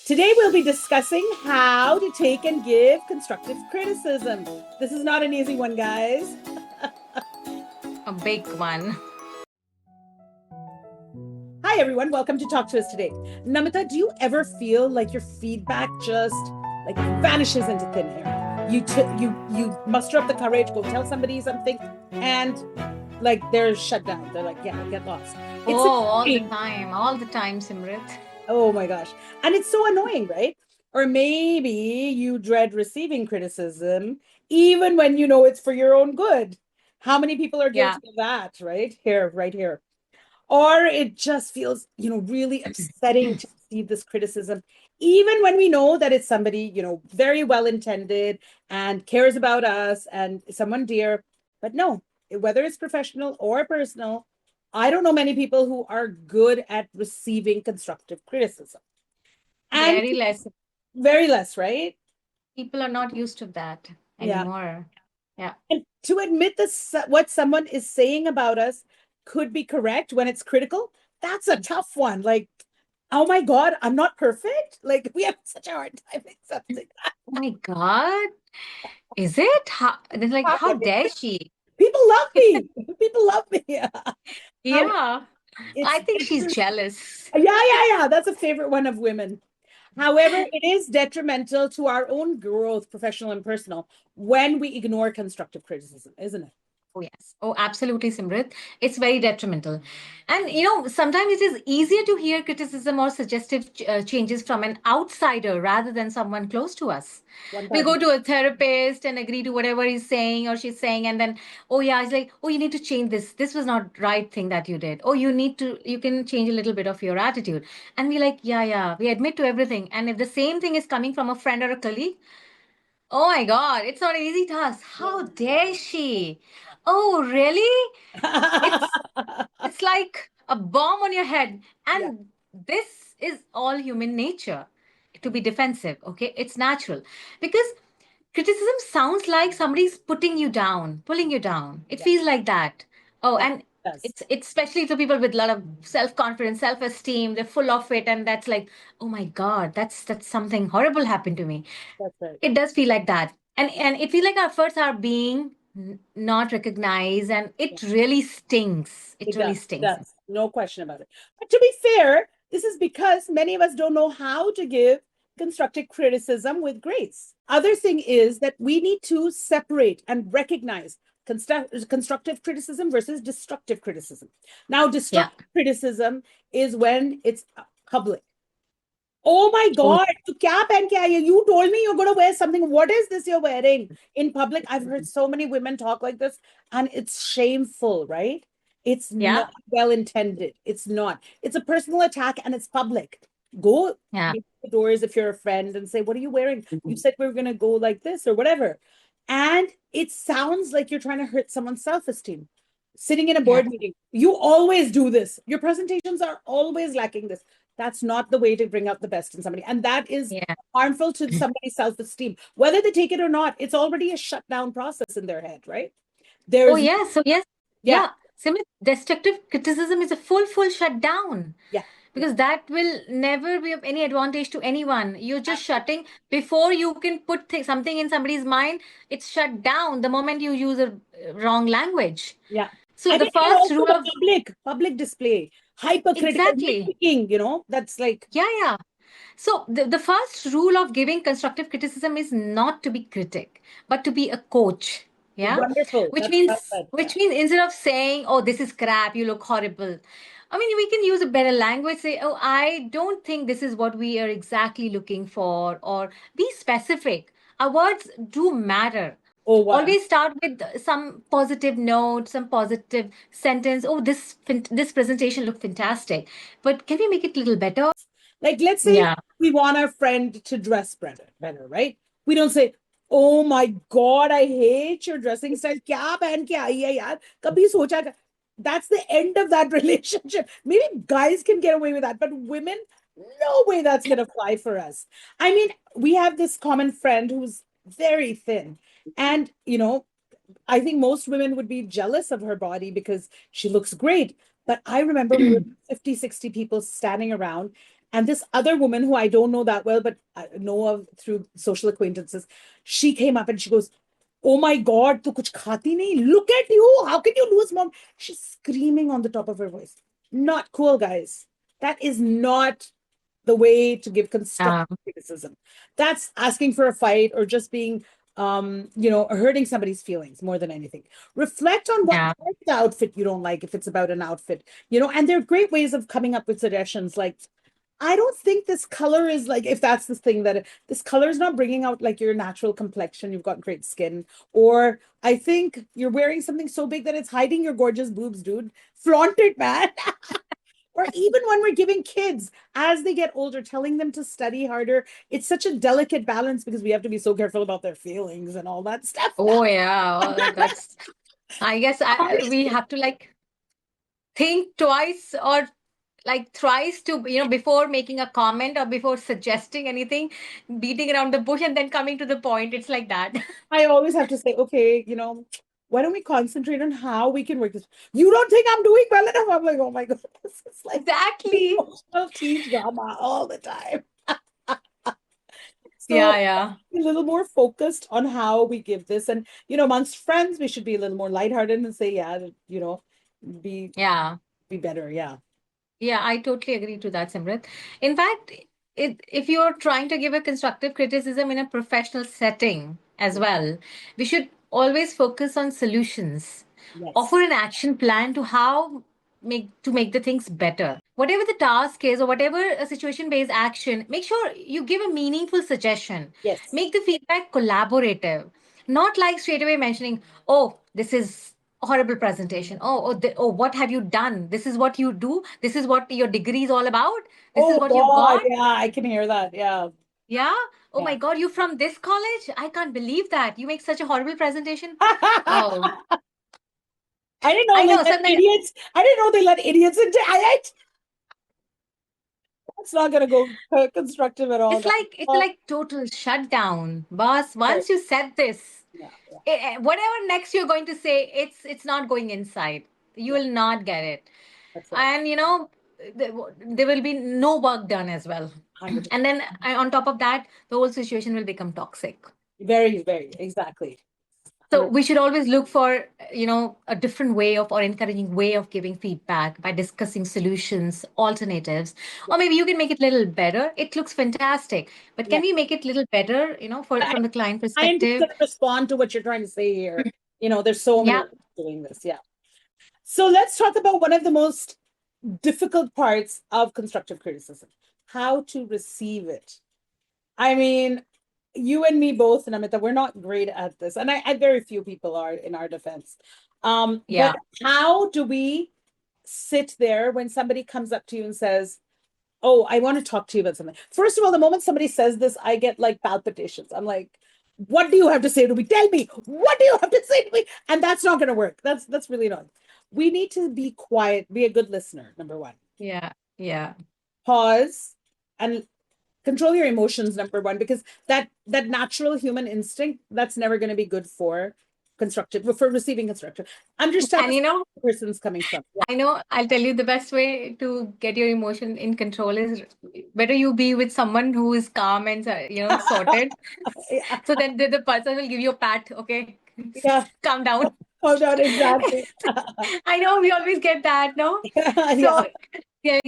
Today we'll be discussing how to take and give constructive criticism. This is not an easy one, guys. A big one. Hi, everyone. Welcome to Talk to Us Today. Namita, do you ever feel like your feedback just like vanishes into thin air? You muster up the courage, go tell somebody something, and like they're shut down. They're like, yeah, get lost. It's All the annoying. time, Simrit. Oh my gosh. And it's so annoying, right? Or maybe you dread receiving criticism, even when you know it's for your own good. How many people are Yeah, guilty of that, right? Here, right here. Or it just feels, really upsetting to receive this criticism, even when we know that it's somebody, very well intended and cares about us and someone dear. But no, whether it's professional or personal, I don't know many people who are good at receiving constructive criticism. And very less. very less, right? People are not used to that Yeah. anymore. Yeah. And to admit that what someone is saying about us could be correct when it's critical, that's a tough one. Like, oh my God, I'm not perfect. Like, we have such a hard time accepting that. Oh my God. Is it? It's like, how dare she? People love me. People love me. How Yeah. it's I think she's jealous. yeah. That's a favorite one of women. However, it is detrimental to our own growth, professional and personal, when we ignore constructive criticism, isn't it? Oh, yes. Oh, absolutely, Simrit. It's very detrimental. And, sometimes it is easier to hear criticism or suggestive changes from an outsider rather than someone close to us. We go 1000. to a therapist and agree to whatever he's saying or she's saying. And then, oh, yeah, it's like, oh, you need to change this. This was not right thing that you did. Oh, you can change a little bit of your attitude. And we like, yeah, we admit to everything. And if the same thing is coming from a friend or a colleague, oh my God, it's not an easy task. How dare she? Oh, really? It's it's like a bomb on your head. Yeah, And this is all human nature to be defensive, okay? It's natural. Because criticism sounds like somebody's putting you down, pulling you down. It yeah, feels like that. Oh, that and does. it's especially to people with a lot of self-confidence, self-esteem. They're full of it, and that's like, oh my God, that's something horrible happened to me. That's right. It does feel like that. And it feels like our efforts are being not recognized, and Yeah, it really stings. It it really does. It stings. does. No question about it. But to be fair, this is because many of us don't know how to give constructive criticism with grace. Other thing is that we need to separate and recognize constructive criticism versus destructive criticism. Now, Yeah. destructive criticism is when it's public. Oh my Oh, God, तो क्या पहन के आई है? You told me you're going to wear something. What is this you're wearing in public? I've heard so many women talk like this, and it's shameful, right? It's yeah. not well intended. It's not. It's a personal attack and it's public. Go Yeah. the doors if you're a friend and say, what are you wearing? You said we were going to go like this or whatever. And it sounds like you're trying to hurt someone's self-esteem. Sitting in a Yeah. board meeting, you always do this. Your presentations are always lacking this. That's not the way to bring out the best in somebody. And that is Yeah. harmful to somebody's self-esteem. Whether they take it or not, it's already a shutdown process in their head, right? Oh, There's, yes. So, yes. yeah, Yeah. Similar destructive criticism is a full shutdown yeah, yeah, because that will never be of any advantage to anyone. You're just absolutely. shutting before you can put something in somebody's mind. It's shut down the moment you use a wrong language. Yeah. So, the And first also rule the of public display, hypercritical exactly. nitpicking, that's like Yeah. So the first rule of giving constructive criticism is not to be critic, but to be a coach. Yeah. wonderful. Which That's well means said. Yeah. which means instead of saying, oh, this is crap, you look horrible. I mean, we can use a better language, say, oh, I don't think this is what we are exactly looking for, or be specific. Our words do matter. Oh, wow. Always start with some positive note, some positive sentence. Oh, this presentation looked fantastic, but can we make it a little better? Like, let's say Yeah. we want our friend to dress better, right? We don't say, "Oh my God, I hate your dressing style. क्या पहन के आई है यार? कभी सोचा क्या?" That's the end of that relationship. Maybe guys can get away with that, but women, no way that's gonna fly for us. I mean, we have this common friend who's very thin, and I think most women would be jealous of her body because she looks great. But I remember we were 50, 60 people standing around, And this other woman who I don't know that well, but I know of through social acquaintances, she came up and she goes, "Oh my God, tu kuch khati nahi? Look at you. How can you lose mom?" She's screaming on the top of her voice. Not cool, guys. That is not the way to give Yeah. constructive criticism. That's asking for a fight or just being hurting somebody's feelings more than anything. Reflect on what Yeah. part of the outfit you don't like if it's about an outfit, and there are great ways of coming up with suggestions like, I don't think this color is like, if that's the thing that this color is not bringing out like your natural complexion, you've got great skin. Or I think you're wearing something so big that it's hiding your gorgeous boobs, dude. Flaunt it, man. Or even when we're giving kids, as they get older, telling them to study harder, it's such a delicate balance because we have to be so careful about their feelings and all that stuff. Oh yeah. That's, I guess we have to like think twice or like thrice to, before making a comment or before suggesting anything, beating around the bush and then coming to the point. It's like that. I always have to say, okay, why don't we concentrate on how we can work this? You don't think I'm doing well enough? I'm like, oh my God, this is like Exactly. emotional teen drama all the time. So Yeah, yeah. a little more focused on how we give this. And, amongst friends, we should be a little more lighthearted and say, yeah, be Yeah. be better. Yeah. Yeah, I totally agree to that, Simrit. In fact, if you're trying to give a constructive criticism in a professional setting as well, we should always focus on solutions. Yes. Offer an action plan to how make the things better. Whatever the task is or whatever a situation-based action, make sure you give a meaningful suggestion. Yes. Make the feedback collaborative, not like straight away mentioning, "Oh, this is horrible presentation. Oh, what have you done? This is what you do. This is what your degree is all about. This is Oh what you've God. got." Yeah, I can hear that. Yeah. Yeah. Oh my Yeah. God, you from this college? I can't believe that. You make such a horrible presentation. Oh, I didn't know I they know. let Sometimes idiots. I didn't know they let idiots into IIT. It's not gonna go constructive at all, guys. it's like total shutdown. Boss, Right. once you said this, Yeah, yeah, whatever next you're going to say, it's not going inside. You yeah. will not get it. That's right. And there will be no work done as well. 100%. And then on top of that, the whole situation will become toxic. Very, very, exactly. So 100. we should always look for, a different way of or encouraging way of giving feedback by discussing solutions, alternatives, Yeah, or maybe you can make it a little better. It looks fantastic, but yeah. can we make it a little better, for I, from the client Scientists perspective? that respond to what you're trying to say here. There's so many Yeah, ways of doing this. Yeah. So let's talk about one of the most difficult parts of constructive criticism: how to receive it. I mean, you and me both, Namita, we're not great at this, and I very few people are in our defense. But yeah, how do we sit there when somebody comes up to you and says, "Oh, I want to talk to you about something"? First of all, the moment somebody says this, I get like palpitations. I'm like, "What do you have to say to me? Tell me, what do you have to say to me?" And that's not going to work. That's really not. We need to be quiet, be a good listener, number one. yeah, yeah, Pause and control your emotions, number one, because that natural human instinct, that's never going to be good for receiving constructive. Understand and the person's coming from. Yeah. I know, I'll tell you the best way to get your emotion in control is better you be with someone who is calm and sorted. Yeah. So then the person will give you a pat. Okay, Yeah. calm down. Hold on, exactly. I know we always get that, no? Yeah. So yeah,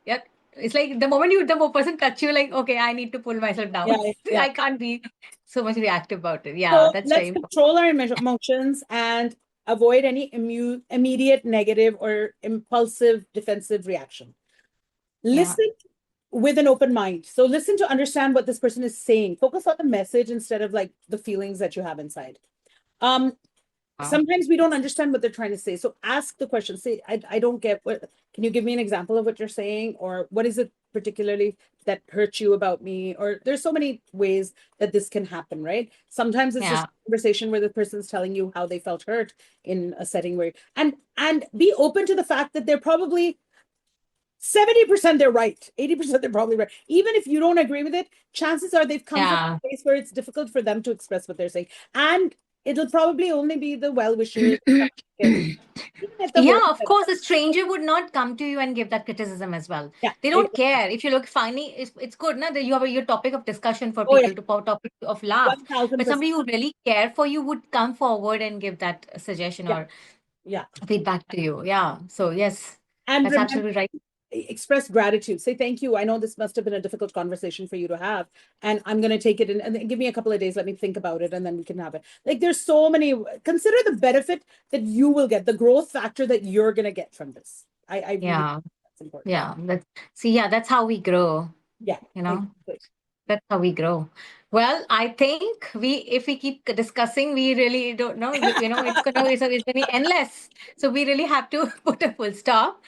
yeah. It's like the person touch you, like, okay, I need to pull myself Yeah. down. Yeah. I can't be so much reactive about it. Yeah, So that's very let's important. control our emotions and avoid any immediate negative or impulsive defensive reaction. Yeah. Listen with an open mind. So listen to understand what this person is saying. Focus on the message instead of like the feelings that you have inside. Um, Wow. Sometimes we don't understand what they're trying to say. So ask the question. Say, I don't get what, can you give me an example of what you're saying? Or what is it particularly that hurt you about me? Or there's so many ways that this can happen, right? Sometimes it's just Yeah. a conversation where the person's telling you how they felt hurt in a setting where, and be open to the fact that they're probably 70% they're right, 80% they're probably right. Even if you don't agree with it, chances are they've come from Yeah. a place where it's difficult for them to express what they're saying. And it'll probably only be the well-wishers. Even at the Yeah, home. of course, a stranger would not come to you and give that criticism as well. Yeah. They don't care. If you look funny, it's good, na, that you have your topic of discussion for Oh, yeah. people to topic of laugh. But 1000%. somebody who really care for you would come forward and give that suggestion Yeah. or Yeah. feedback to you. Yeah. So yes, And that's remember, absolutely right. express gratitude. Say thank you. I know this must have been a difficult conversation for you to have, and I'm going to take it in and then give me a couple of days. Let me think about it, and then we can have it. Like there's so many. Consider the benefit that you will get, the growth factor that you're going to get from this. I really Yeah. think that's important. Yeah. That's how we grow, Yeah, you know. exactly. That's how we grow. Well, I think if we keep discussing, we really don't know. It's going to be endless. So we really have to put a full stop.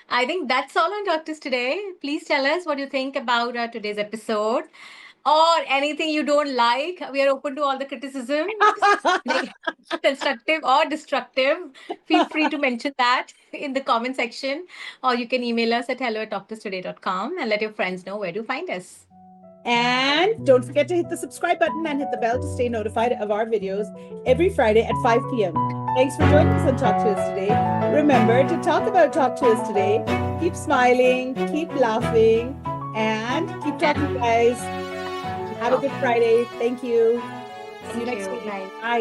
I think that's all on Doctors today. Please tell us what you think about today's episode or anything you don't like. We are open to all the criticism, constructive or destructive. Feel free to mention that in the comment section, or you can email us at hello@talktoustoday.com and let your friends know where to find us. And don't forget to hit the subscribe button and hit the bell to stay notified of our videos every Friday at 5 p.m. Thanks for joining us on Talk to Us today. Remember to talk about Talk to Us today. Keep smiling, keep laughing, and keep talking, guys. Have a good Friday. Thank you. See you Thank next you. week. Bye. Bye.